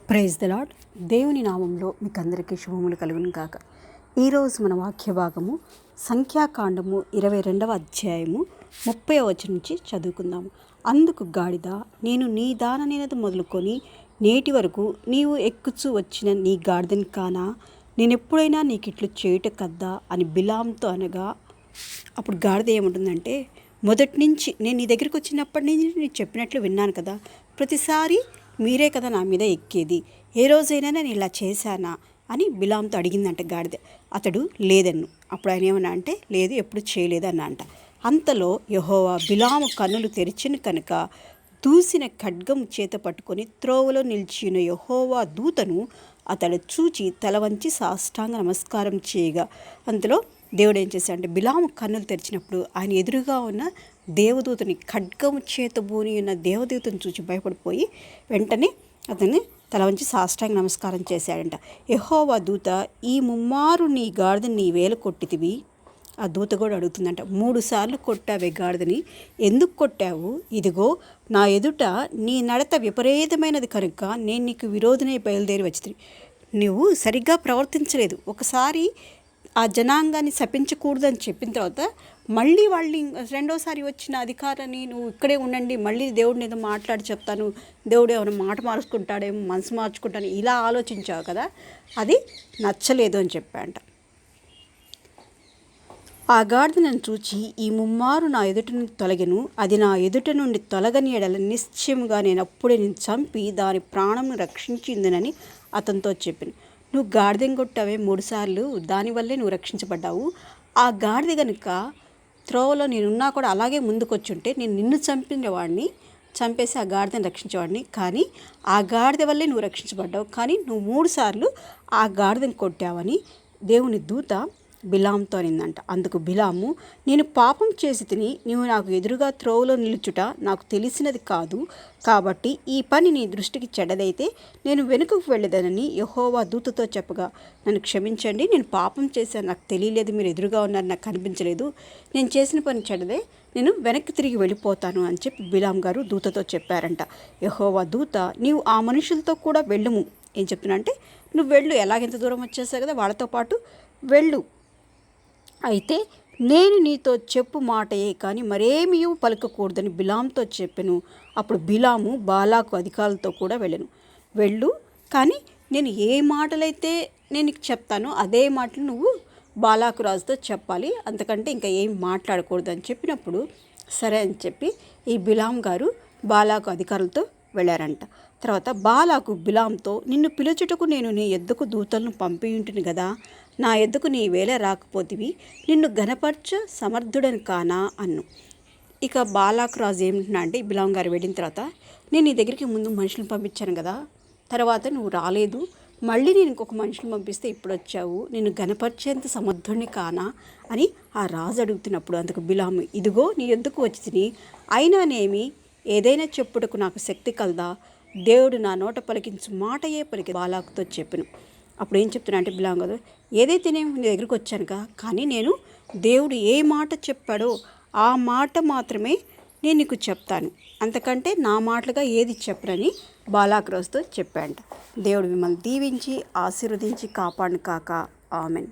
Praise the lord. దేవుని నామంలో మీకు అందరికీ శుభములు కలుగును కాక. ఈరోజు మన వాక్య భాగము సంఖ్యాకాండము 22వ అధ్యాయము 30వ వచనం నుంచి చదువుకుందాము. అందుకు గాడిద, నేను నీ దాననేది మొదలుకొని నేటి వరకు నీవు ఎక్కుచూ వచ్చిన నీ గాడిదని కానా? నేనెప్పుడైనా నీకు ఇట్లు చేయుట కద్దా అని బిలాంతో అనగా, అప్పుడు గాడిద ఏముంటుందంటే, మొదటి నుంచి నేను నీ దగ్గరికి వచ్చినప్పటి నుంచి నేను చెప్పినట్లు విన్నాను కదా, ప్రతిసారి మీరే కదా నా మీద ఎక్కేది, ఏ రోజైనా నేను ఇలా చేశానా అని బిలాంతో అడిగిందంట గాడిద. అతడు లేదన్ను. అప్పుడు ఆయన ఏమన్నా అంటే, లేదు, ఎప్పుడు చేయలేదన్న అంట. అంతలో యెహోవా బిలాము కన్నులు తెరిచిన కనుక దూసిన ఖడ్గము చేత పట్టుకొని త్రోవలో నిలిచిన యెహోవా దూతను అతడు చూచి తల వంచి సాష్టాంగ నమస్కారం చేయగా, అంతలో దేవుడు ఏం చేశాడంటే, బిలాము కన్నులు తెరిచినప్పుడు ఆయన ఎదురుగా ఉన్న దేవదూతని, ఖడ్గము చేత బూని ఉన్న దేవదూతను చూసి భయపడిపోయి వెంటనే అతన్ని తల వంచి సాష్టాంగ నమస్కారం చేశాడంట. యెహోవా దూత, ఈ ముమ్మారు నీ గాడిదని నీ వేలు కొట్టితివి. ఆ దూత కూడా అడుగుతుందంట, 3 సార్లు కొట్టావే గాడిదని, ఎందుకు కొట్టావు? ఇదిగో నా ఎదుట నీ నడత విపరీతమైనది కనుక నేను నీకు విరోధనే బయలుదేరి వచ్చి, నువ్వు సరిగ్గా ప్రవర్తించలేదు. ఒకసారి ఆ జనాంగాన్ని శపించకూడదని చెప్పిన తర్వాత మళ్ళీ వాళ్ళు రెండోసారి వచ్చిన అధికారాన్ని, నువ్వు ఇక్కడే ఉండండి, మళ్ళీ దేవుడిని ఏదో మాట్లాడి చెప్తాను, దేవుడు ఏమైనా మాట మార్చుకుంటాడేమో, మనసు మార్చుకుంటాను, ఇలా ఆలోచించావు కదా, అది నచ్చలేదు అని చెప్పాడంట. ఆ గాడిద నన్ను చూచి ఈ ముమ్మారు నా ఎదుట నుండి తొలగెను, అది నా ఎదుట నుండి తొలగని ఎడల నిశ్చయముగా నేను అప్పుడే నేను చంపి దాని ప్రాణంను రక్షించిందనని అతనితో చెప్పాను. నువ్వు గాడిదం కొట్టావే 3 సార్లు, దానివల్లే నువ్వు రక్షించబడ్డావు. ఆ గాడిద కనుక త్రోవలో నేనున్నా కూడా అలాగే ముందుకొచ్చుంటే నేను నిన్ను చంపేసి ఆ గాడిదని రక్షించేవాడిని. కానీ ఆ గాడిద వల్లే నువ్వు రక్షించబడ్డావు, కానీ నువ్వు 3 సార్లు ఆ గాడిదని కొట్టావని దేవుని దూత బిలాంతో అనిందంట. అందుకు బిలాము, నేను పాపం చేసి తిని నీవు నాకు ఎదురుగా త్రోవలో నిలుచుట నాకు తెలిసినది కాదు, కాబట్టి ఈ పని నీ దృష్టికి చెడ్డదైతే నేను వెనుకకు వెళ్ళేదనని యెహోవా దూతతో చెప్పగా, నన్ను క్షమించండి, నేను పాపం చేశాను, నాకు తెలియలేదు, మీరు ఎదురుగా ఉన్నారు, నాకు కనిపించలేదు, నేను చేసిన పని చెడ్డదే, నేను వెనక్కి తిరిగి వెళ్ళిపోతాను అని చెప్పి బిలాం గారు దూతతో చెప్పారంట. యెహోవా దూత, నీవు ఆ మనుషులతో కూడా వెళ్ళుము. ఏం చెప్తున్నా అంటే, నువ్వు వెళ్ళు, ఎలాగెంత దూరం వచ్చేసావు కదా, వాళ్ళతో పాటు వెళ్ళు, అయితే నేను నీతో చెప్పు మాటయే కానీ మరేమీ పలకకూడదని బిలాంతో చెప్పెను. అప్పుడు బిలాము బాలాకు అధికారులతో కూడా వెళ్ళు, కానీ నేను ఏ మాటలైతే నేను నీకు చెప్తానో అదే మాటలు నువ్వు బాలాకు రాజుతో చెప్పాలి, అంతకంటే ఇంకా ఏం మాట్లాడకూడదు అని చెప్పినప్పుడు సరే అని చెప్పి ఈ బిలాం గారు బాలాకు అధికారులతో వెళ్ళారంట. తర్వాత బాలాకు బిలాంతో, నిన్ను పిలుచుటకు నేను నీ ఎద్దుకు దూతలను పంపి ఉంటుంది కదా, నా ఎద్దుకు నీ వేళ రాకపోతివి, నిన్ను ఘనపరచ సమర్థుడని కానా అన్ను. ఇక బాలాకు రాజు ఏమిటన్నా అంటే, బిలాం గారు వెళ్ళిన తర్వాత, నేను నీ దగ్గరికి ముందు మనుషులను పంపించాను కదా, తర్వాత నువ్వు రాలేదు, మళ్ళీ నేను ఇంకొక మనుషులను పంపిస్తే ఇప్పుడు వచ్చావు, నేను ఘనపరిచేంత సమర్థుడిని కానా అని ఆ రాజు అడుగుతున్నప్పుడు, అందుకు బిలాము, ఇదిగో నీ ఎద్దుకు వచ్చి తిని, అయినానేమి, ఏదైనా చెప్పుటకు నాకు శక్తి కలదా, దేవుడు నా నోట పలికించు మాటయే పలికి బాలాకుతో చెప్పాను. అప్పుడు ఏం చెప్తున్నా అంటే బిలాం గారు, ఏదైతేనేమి నీ దగ్గరికి వచ్చానుగా, కానీ నేను దేవుడు ఏ మాట చెప్పాడో ఆ మాట మాత్రమే నేను నీకు చెప్తాను, అంతకంటే నా మాటలుగా ఏది చెప్పరని బాలాకు రాజుతో చెప్పాడంట. దేవుడు మిమ్మల్ని దీవించి ఆశీర్వదించి కాపాడును కాక. ఆమెన్.